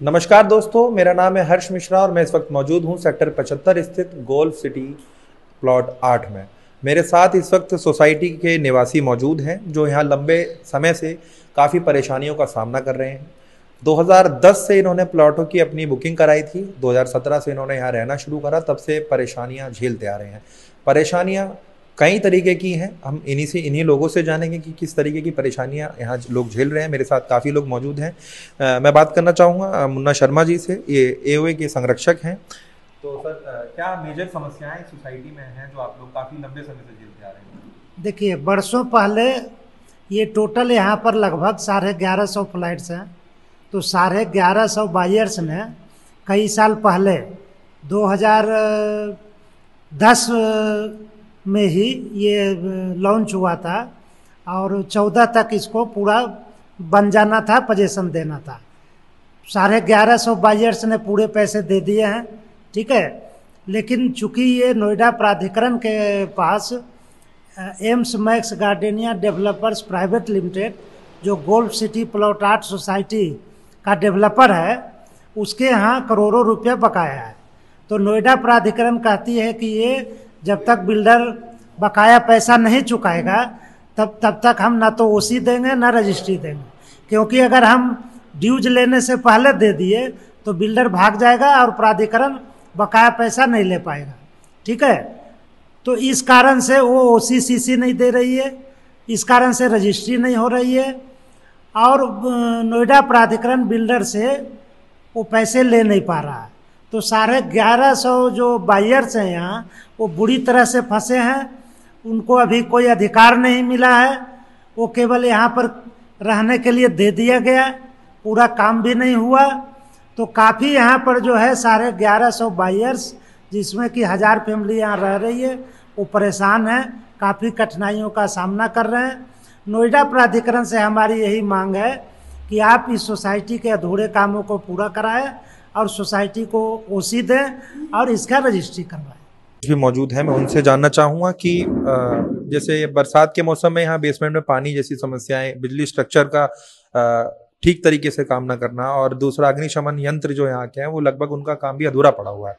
नमस्कार दोस्तों, मेरा नाम है हर्ष मिश्रा और मैं इस वक्त मौजूद हूं सेक्टर 75 स्थित गोल्फ सिटी प्लॉट 8 में। मेरे साथ इस वक्त सोसाइटी के निवासी मौजूद हैं जो यहां लंबे समय से काफ़ी परेशानियों का सामना कर रहे हैं। 2010 से इन्होंने प्लॉटों की अपनी बुकिंग कराई थी। 2017 से इन्होंने यहाँ रहना शुरू करा, तब से परेशानियाँ झेलते आ रहे हैं। परेशानियाँ कई तरीके की हैं। हम इन्हीं लोगों से जानेंगे कि किस तरीके की परेशानियां यहाँ लोग झेल रहे हैं। मेरे साथ काफ़ी लोग मौजूद हैं। मैं बात करना चाहूँगा मुन्ना शर्मा जी से, ये एओए के संरक्षक हैं। तो सर, क्या मेजर समस्याएं सोसाइटी में हैं जो आप लोग काफ़ी लंबे समय से झेलते आ रहे हैं? देखिए, बरसों पहले ये टोटल यहाँ पर लगभग 1150 फ्लाइट्स हैं। तो 1150 बायर्स ने कई साल पहले 2010 में ही ये लॉन्च हुआ था और 14 तक इसको पूरा बन जाना था, पोजीशन देना था। 1150 बायर्स ने पूरे पैसे दे दिए हैं, ठीक है। लेकिन चूंकि ये नोएडा प्राधिकरण के पास Aims Max Gardenia Developers Private Limited, जो गोल्फ सिटी प्लॉट 8 सोसाइटी का डेवलपर है, उसके यहाँ करोड़ों रुपया बकाया है। तो नोएडा प्राधिकरण कहती है कि ये जब तक बिल्डर बकाया पैसा नहीं चुकाएगा तब तक हम ना तो ओसी देंगे ना रजिस्ट्री देंगे, क्योंकि अगर हम ड्यूज लेने से पहले दे दिए तो बिल्डर भाग जाएगा और प्राधिकरण बकाया पैसा नहीं ले पाएगा, ठीक है। तो इस कारण से वो ओसीसीसी नहीं दे रही है, इस कारण से रजिस्ट्री नहीं हो रही है और नोएडा प्राधिकरण बिल्डर से वो पैसे ले नहीं पा रहा है। तो 1150 जो बायर्स हैं यहाँ, वो बुरी तरह से फंसे हैं। उनको अभी कोई अधिकार नहीं मिला है, वो केवल यहाँ पर रहने के लिए दे दिया गया, पूरा काम भी नहीं हुआ। तो काफ़ी यहाँ पर जो है 1150 बायर्स, जिसमें कि 1000 फैमिली यहाँ रह रही है, वो परेशान हैं, काफ़ी कठिनाइयों का सामना कर रहे हैं। नोएडा प्राधिकरण से हमारी यही मांग है कि आप इस सोसाइटी के अधूरे कामों को पूरा कराएं और सोसाइटी को ओसी दें और इसका रजिस्ट्री करवाएं। भी मौजूद है, मैं उनसे जानना चाहूँगा कि जैसे बरसात के मौसम में यहाँ बेसमेंट में पानी जैसी समस्याएं, बिजली स्ट्रक्चर का ठीक तरीके से काम ना करना और दूसरा अग्निशमन यंत्र जो यहाँ के हैं वो लगभग उनका काम भी अधूरा पड़ा हुआ है,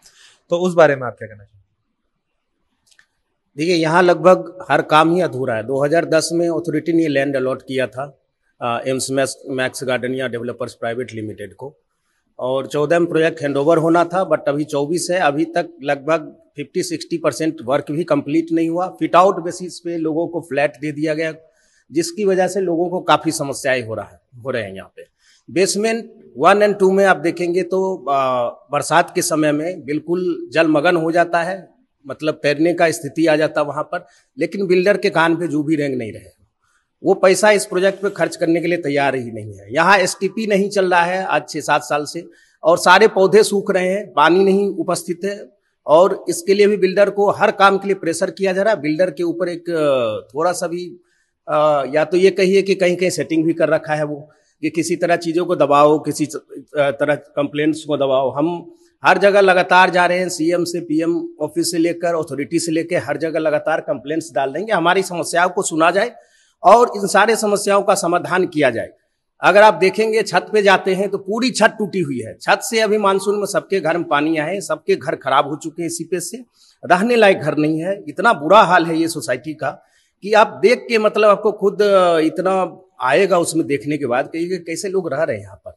तो उस बारे में आप क्या कहना चाहिए? देखिए, यहाँ लगभग हर काम ही अधूरा है। 2010 में अथॉरिटी ने लैंड अलॉट किया था AIIMS max gardenia developers Private limited को, और 14 में प्रोजेक्ट हैंडओवर होना था, बट अभी 24 है। अभी तक लगभग 50-60% वर्क भी कंप्लीट नहीं हुआ। फिट आउट बेसिस पे लोगों को फ्लैट दे दिया गया, जिसकी वजह से लोगों को काफ़ी समस्याएं हो रहे हैं यहाँ पे। बेसमेंट 1 और 2 में आप देखेंगे तो बरसात के समय में बिल्कुल जलमग्न हो जाता है, मतलब तैरने का स्थिति आ जाता है वहाँ पर। लेकिन बिल्डर के कान पे जू भी रेंग नहीं रहे, वो पैसा इस प्रोजेक्ट पे खर्च करने के लिए तैयार ही नहीं है। यहाँ एसटीपी नहीं चल रहा है आज 6-7 साल से, और सारे पौधे सूख रहे हैं, पानी नहीं उपस्थित है, और इसके लिए भी बिल्डर को हर काम के लिए प्रेशर किया जा रहा है। बिल्डर के ऊपर एक थोड़ा सा भी या तो ये कहिए कि कहीं कहीं सेटिंग भी कर रखा है वो, कि किसी तरह चीज़ों को दबाओ, किसी तरह कंप्लेंट्स को दबाओ। हम हर जगह लगातार जा रहे हैं, सीएम से पीएम ऑफिस से लेकर अथॉरिटी से लेकर हर जगह लगातार कंप्लेंट्स डाल देंगे। हमारी समस्याओं को सुना जाए और इन सारे समस्याओं का समाधान किया जाए। अगर आप देखेंगे, छत पे जाते हैं तो पूरी छत टूटी हुई है। छत से अभी मानसून में सबके घर में पानी आए, सबके घर खराब हो चुके हैं, सीपेज से रहने लायक घर नहीं है। इतना बुरा हाल है ये सोसाइटी का कि आप देख के मतलब आपको खुद इतना आएगा उसमें देखने के बाद कि कैसे लोग रह रहे हैं यहाँ पर।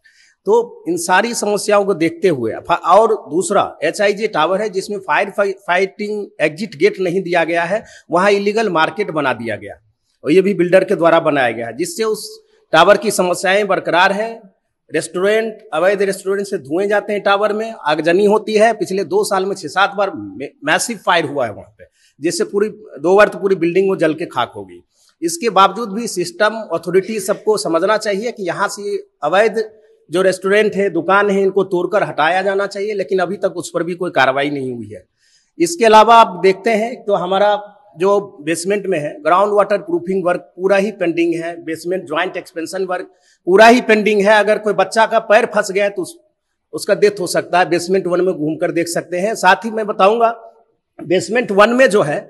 तो इन सारी समस्याओं को देखते हुए, और दूसरा HIJ टावर है जिसमें फायर फाइटिंग एग्जिट गेट नहीं दिया गया है, वहाँ इलीगल मार्केट बना दिया गया, और ये भी बिल्डर के द्वारा बनाया गया है, जिससे उस टावर की समस्याएं बरकरार है। रेस्टोरेंट, अवैध रेस्टोरेंट से धुएं जाते हैं, टावर में आगजनी होती है। पिछले 2 साल में 6-7 बार मैसिव फायर हुआ है वहां पे, जिससे पूरी 2 बार तो पूरी बिल्डिंग वो जल के खाक हो गई। इसके बावजूद भी सिस्टम अथॉरिटी सबको समझना चाहिए कि यहाँ से अवैध जो रेस्टोरेंट है, दुकान है, इनको तोड़कर हटाया जाना चाहिए, लेकिन अभी तक उस पर भी कोई कार्रवाई नहीं हुई है। इसके अलावा आप देखते हैं तो हमारा जो बेसमेंट में है, ग्राउंड वाटर प्रूफिंग वर्क पूरा ही पेंडिंग है, बेसमेंट ज्वाइंट एक्सपेंशन वर्क पूरा ही पेंडिंग है। अगर कोई बच्चा का पैर फंस गया तो उसका डेथ हो सकता है। बेसमेंट 1 में घूमकर देख सकते हैं। साथ ही मैं बताऊंगा, बेसमेंट 1 में जो है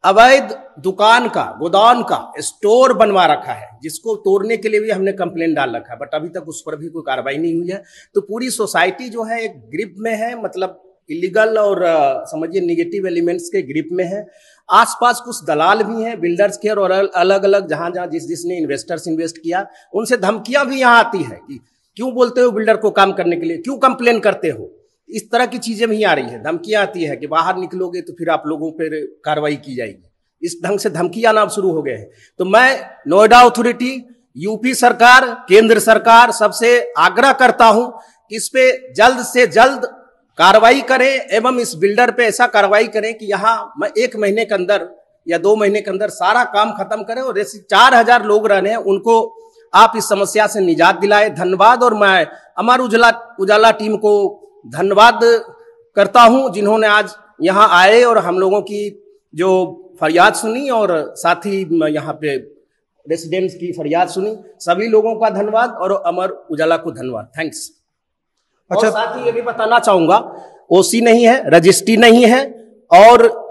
अवैध दुकान का, गोदाम का स्टोर बनवा रखा है, जिसको तोड़ने के लिए भी हमने कंप्लेन डाल रखा है, बट अभी तक उस पर भी कोई कार्रवाई नहीं हुई है। तो पूरी सोसाइटी जो है एक ग्रिप में है, मतलब इलीगल और समझिए निगेटिव एलिमेंट्स के ग्रिप में है। आसपास कुछ दलाल भी हैं, बिल्डर्स के, और अलग अलग जहां जहां जिसने इन्वेस्टर्स इन्वेस्ट किया, उनसे धमकियां भी यहाँ आती है कि क्यों बोलते हो बिल्डर को काम करने के लिए, क्यों कंप्लेन करते हो, इस तरह की चीजें भी आ रही है। धमकियां आती है कि बाहर निकलोगे तो फिर आप लोगों पर कार्रवाई की जाएगी, इस ढंग से धमकी आना अब शुरू हो गए हैं। तो मैं नोएडा अथॉरिटी, यूपी सरकार, केंद्र सरकार सबसे आग्रह करता हूं कि इस पे जल्द से जल्द कार्रवाई करें, एवं इस बिल्डर पे ऐसा कार्रवाई करें कि यहाँ 1 महीने के अंदर या 2 महीने के अंदर सारा काम खत्म करें, और ऐसे 4000 लोग रह रहे हैं उनको आप इस समस्या से निजात दिलाए। धन्यवाद। और मैं अमर उजाला टीम को धन्यवाद करता हूं, जिन्होंने आज यहाँ आए और हम लोगों की जो फरियाद सुनी, और साथ ही यहाँ पे रेसिडेंट्स की फरियाद सुनी। सभी लोगों का धन्यवाद, और अमर उजाला को धन्यवाद। थैंक्स। अच्छा, और साथ ही ये भी बताना चाहूंगा, ओसी नहीं है, रजिस्ट्री नहीं है, और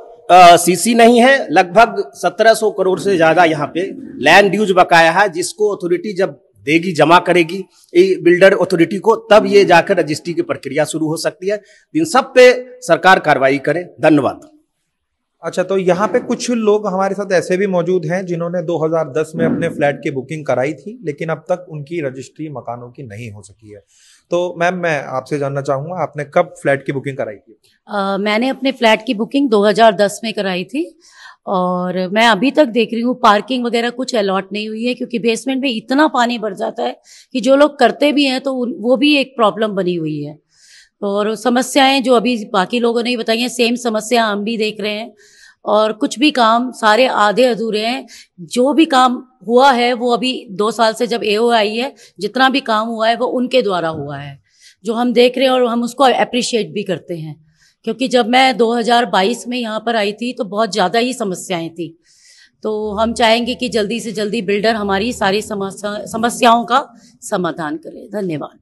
सीसी नहीं है। लगभग 1700 करोड़ से ज्यादा यहाँ पे लैंड ड्यूज बकाया है, जिसको अथॉरिटी जब देगी, जमा करेगी बिल्डर अथॉरिटी को, तब ये जाकर रजिस्ट्री की प्रक्रिया शुरू हो सकती है। इन सब पे सरकार कार्रवाई करे। धन्यवाद। अच्छा, तो यहाँ पे कुछ लोग हमारे साथ ऐसे भी मौजूद हैं जिन्होंने 2010 में अपने फ्लैट की बुकिंग कराई थी, लेकिन अब तक उनकी रजिस्ट्री मकानों की नहीं हो सकी है। तो मैम, मैं आपसे जानना चाहूँगा, आपने कब फ्लैट की बुकिंग कराई थी? मैंने अपने फ्लैट की बुकिंग 2010 में कराई थी, और मैं अभी तक देख रही हूँ पार्किंग वगैरह कुछ अलॉट नहीं हुई है, क्योंकि बेसमेंट में इतना पानी भर जाता है कि जो लोग करते भी हैं तो वो भी एक प्रॉब्लम बनी हुई है। और समस्याएं जो अभी बाकी लोगों ने बताई हैं, सेम समस्या हम भी देख रहे हैं, और कुछ भी काम सारे आधे अधूरे हैं। जो भी काम हुआ है वो अभी 2 साल से जब एओ आई है, जितना भी काम हुआ है वो उनके द्वारा हुआ है, जो हम देख रहे हैं, और हम उसको अप्रिशिएट भी करते हैं। क्योंकि जब मैं 2022 में यहाँ पर आई थी तो बहुत ज़्यादा ही समस्याएं थी। तो हम चाहेंगे कि जल्दी से जल्दी बिल्डर हमारी सारी समस्याओं का समाधान करे। धन्यवाद।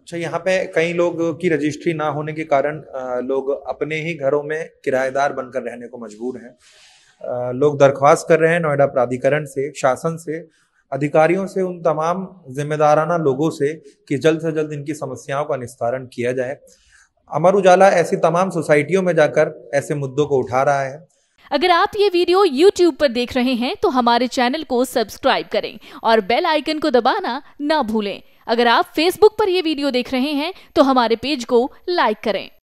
अच्छा, यहाँ पे कई लोग की रजिस्ट्री ना होने के कारण लोग अपने ही घरों में किराएदार बनकर रहने को मजबूर हैं। लोग दरख्वास्त कर रहे हैं नोएडा प्राधिकरण से, शासन से, अधिकारियों से, उन तमाम जिम्मेदाराना लोगों से कि जल्द से जल्द इनकी समस्याओं का निस्तारण किया जाए। अमर उजाला ऐसी तमाम सोसाइटियों में जाकर ऐसे मुद्दों को उठा रहा है। अगर आप ये वीडियो YouTube पर देख रहे हैं तो हमारे चैनल को सब्सक्राइब करें और बेल आइकन को दबाना ना भूलें। अगर आप Facebook पर ये वीडियो देख रहे हैं तो हमारे पेज को लाइक करें।